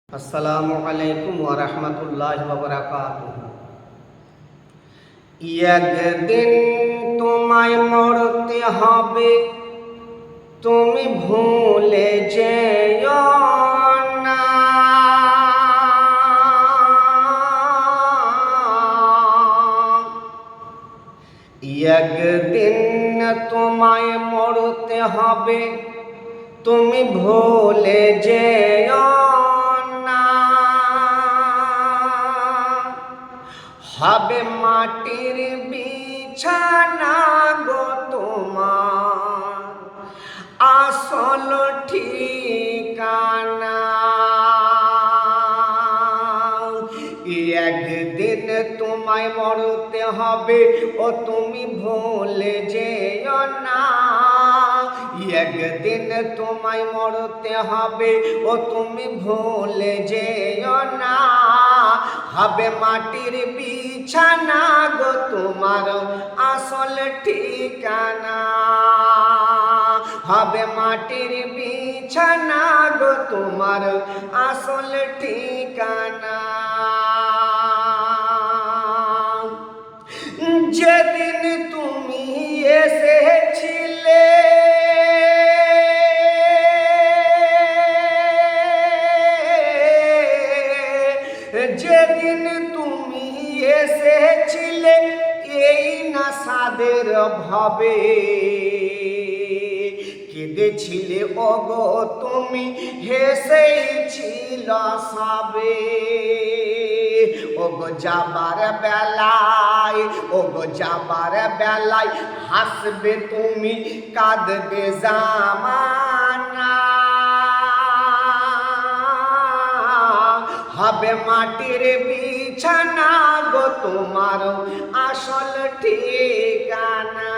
আসসালামু আলাইকুম ওয়া রাহমাতুল্লাহি ওয়া বারাকাতুহু। একদিন তোমায় মরতে হবে, তুমি ভুলে যেও না। একদিন তোমায় মরতে হবে, তুমি ভুলে যেও না। হবে মাটির বিছানা গো তোমার আসল ঠিকানা। একদিন তোমায় মরতে হবে, ও তুমি ভুলে যেও না। একদিন তোমায় মরতে হবে, ও তুমি ভুলে যেও না। হবে মাটির বিছানা গো তোমার আসল ঠিকানা। হবে মাটির বিছানা গো তোমার আসল ঠিকানা। যেদিন তুমি এসেছিলে, যেদিন তুমি এসেছিলে এই না সাদের ভাবে, কেঁদেছিলে ওগো তুমি, হেসেছিল সবে। ওগো যাবার বেলায়, ওগো যাবার বেলায় হাসবে তুমি, কাঁদবে জামানা। হবে মাটির বিছানা গো তোমার আসল ঠিকানা।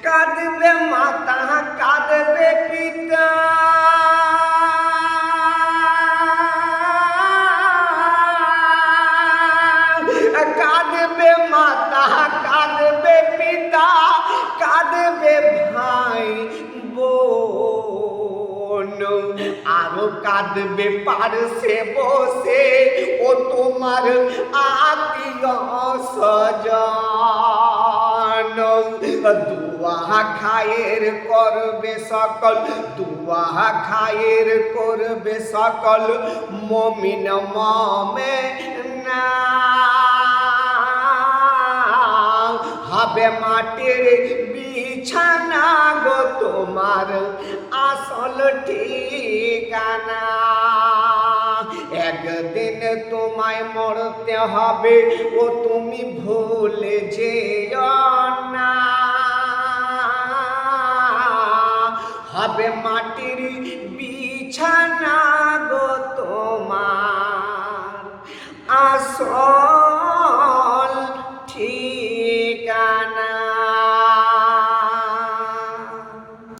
কাঁদবে মাতা, কাঁদবে পিতা, কাঁদবে মাতা, কাঁদবে পিতা, কাঁদবে ভাই বোন, আরো কাঁদবে পারছে বসে ও তোমার আত্মীয় স্বজন। দুয়া খায়ের করবে সকল, দুয়া খায়ের করবে সকল মুমিন মুমিনা। হবে মাটির বিছানা গো তোমার আসল ঠিকানা। একদিন তোমায় মরতে হবে, ও তুমি ভুলে যেও না। হবে মাটির বিছানা গো তোমার আসল